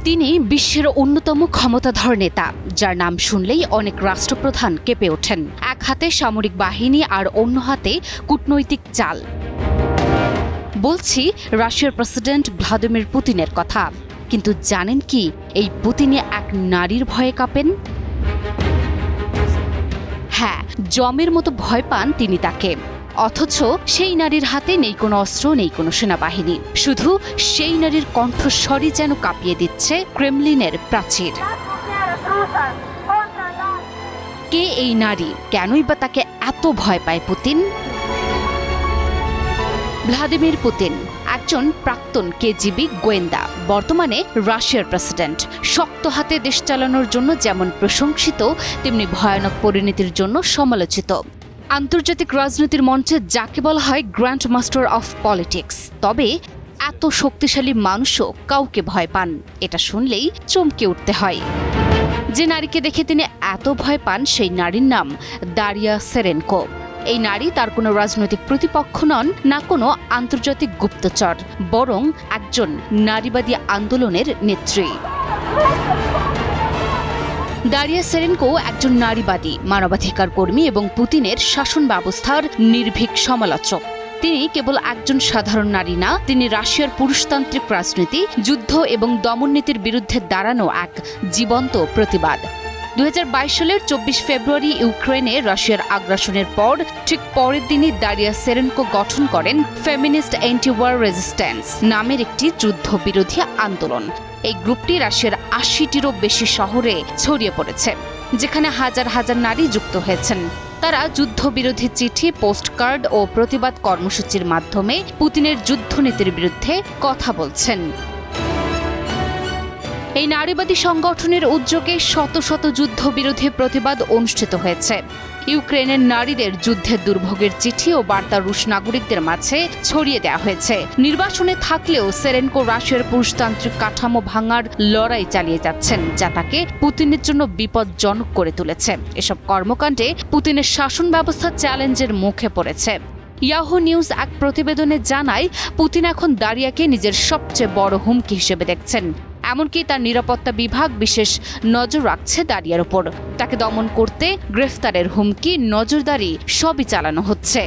তিনি বিশ্বের অন্যতম ক্ষমতাধর নেতা, যার নাম শুনলেই অনেক রাষ্ট্রপ্রধান কেঁপে ওঠেন। এক হাতে সামরিক বাহিনী আর অন্য হাতে কূটনৈতিক চাল। বলছি রাশিয়ার প্রেসিডেন্ট ভ্লাদিমির পুতিনের কথা। কিন্তু জানেন কি এই পুতিনে এক নারীর ভয়ে কাঁপেন? হ্যাঁ, জমের মতো ভয় পান তিনি তাকে। অথচ সেই নারীর হাতে নেই কোনো অস্ত্র, নেই কোনো সেনাবাহিনী। শুধু সেই নারীর কণ্ঠস্বরই যেন কাঁপিয়ে দিচ্ছে ক্রেমলিনের প্রাচীর। কে এই নারী? কেনই বা তাকে এত ভয় পায় পুতিন? ভ্লাদিমির পুতিন একজন প্রাক্তন কেজিবি গোয়েন্দা, বর্তমানে রাশিয়ার প্রেসিডেন্ট। শক্ত হাতে দেশ চালানোর জন্য যেমন প্রশংসিত, তেমনি ভয়ানক পরিণতির জন্য সমালোচিত। আন্তর্জাতিক রাজনীতির মঞ্চে যাকে বলা হয় গ্র্যান্ড মাস্টার অফ পলিটিক্স। তবে এত শক্তিশালী মানুষও কাউকে ভয় পান, এটা শুনলেই চমকে উঠতে হয়। যে নারীকে দেখে তিনি এত ভয় পান, সেই নারীর নাম দারিয়া সেরেনকো। এই নারী তার কোনো রাজনৈতিক প্রতিপক্ষ নন, না কোনো আন্তর্জাতিক গুপ্তচর, বরং একজন নারীবাদী আন্দোলনের নেত্রী। দারিয়া সেরেনকো একজন নারীবাদী, মানবাধিকার কর্মী এবং পুতিনের শাসন ব্যবস্থার নির্ভীক সমালোচক। তিনি কেবল একজন সাধারণ নারী না, তিনি রাশিয়ার পুরুষতান্ত্রিক রাজনীতি, যুদ্ধ এবং দমননীতির বিরুদ্ধে দাঁড়ানো এক জীবন্ত প্রতিবাদ। 2022 সালের 24 ফেব্রুয়ারি ইউক্রেনে রাশিয়ার আগ্রাসনের পর ঠিক পরের দিনই দারিয়া সেরেনকো গঠন করেন ফেমিনিস্ট অ্যান্টি ওয়ার রেজিস্ট্যান্স নামের একটি যুদ্ধবিরোধী আন্দোলন। এই গ্রুপটি রাশিয়ার 80টিরও বেশি শহরে ছড়িয়ে পড়েছে, যেখানে হাজার হাজার নারী যুক্ত হয়েছেন। তারা যুদ্ধবিরোধী চিঠি, পোস্টকার্ড ও প্রতিবাদ কর্মসূচির মাধ্যমে পুতিনের যুদ্ধনীতির বিরুদ্ধে কথা বলছেন। এই নারীবাদী সংগঠনের উদ্যোগে শত শত যুদ্ধবিরোধী প্রতিবাদ অনুষ্ঠিত হয়েছে। ইউক্রেনের নারীদের যুদ্ধের দুর্ভোগের চিঠি ও বার্তা রুশ নাগরিকদের মাঝে ছড়িয়ে দেওয়া হয়েছে। নির্বাসনে থাকলেও সেরেনকো রাশিয়ার পুরুষতান্ত্রিক কাঠামো ভাঙার লড়াই চালিয়ে যাচ্ছেন, যা তাকে পুতিনের জন্য বিপজ্জনক করে তুলেছে। এসব কর্মকাণ্ডে পুতিনের শাসন ব্যবস্থা চ্যালেঞ্জের মুখে পড়েছে। ইয়াহু নিউজ এক প্রতিবেদনে জানায়, পুতিন এখন দারিয়াকে নিজের সবচেয়ে বড় হুমকি হিসেবে দেখছেন। এমনকি তার নিরাপত্তা বিভাগ বিশেষ নজর রাখছে দারিয়ার ওপর। তাকে দমন করতে গ্রেফতারের হুমকি, নজরদারি সবই চালানো হচ্ছে।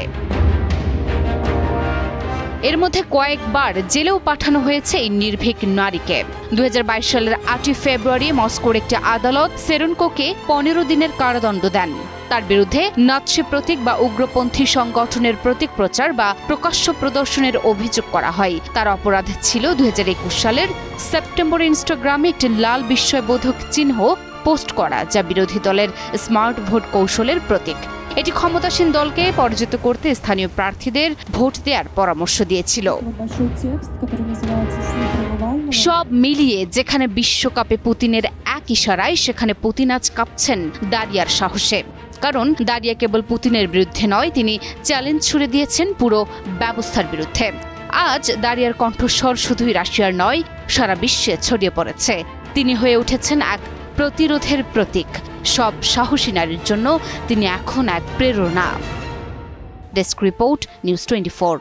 এর মধ্যে কয়েকবার জেলেও পাঠানো হয়েছে এই নির্ভীক নারীকে। 2022 সালের 8 ফেব্রুয়ারি মস্কোর একটি আদালত সেরেনকোকে 15 দিনের কারাদণ্ড দেন। তার বিরুদ্ধে নাৎসি প্রতীক বা উগ্রপন্থী সংগঠনের প্রতীক প্রচার বা প্রকাশ্য প্রদর্শনের অভিযোগ করা হয়। তার অপরাধ ছিল 2021 সালের সেপ্টেম্বরে ইনস্টাগ্রামে একটি লাল বিস্ময়বোধক চিহ্ন পোস্ট করা, যা বিরোধী দলের স্মার্ট ভোট কৌশলের প্রতীক। এটি ক্ষমতাসীন দলকে পরাজিত করতে স্থানীয় প্রার্থীদের ভোট দেওয়ার পরামর্শ দিয়েছিল। সব মিলিয়ে যেখানে বিশ্বকাপে পুতিনের এক ইশারায়, সেখানে পুতিন আজ কাঁপছেন দারিয়ার সাহসে। কারণ দারিয়া কেবল পুতিনের বিরুদ্ধে নয়, তিনি চ্যালেঞ্জ ছুড়ে দিয়েছেন পুরো ব্যবস্থার বিরুদ্ধে। আজ দারিয়ার কণ্ঠস্বর শুধুই রাশিয়ার নয়, সারা বিশ্বে ছড়িয়ে পড়েছে। তিনি হয়ে উঠেছেন এক প্রতিরোধের প্রতীক। সব সাহসী নারীর জন্য তিনি এখন এক প্রেরণা। Desk report, news 24।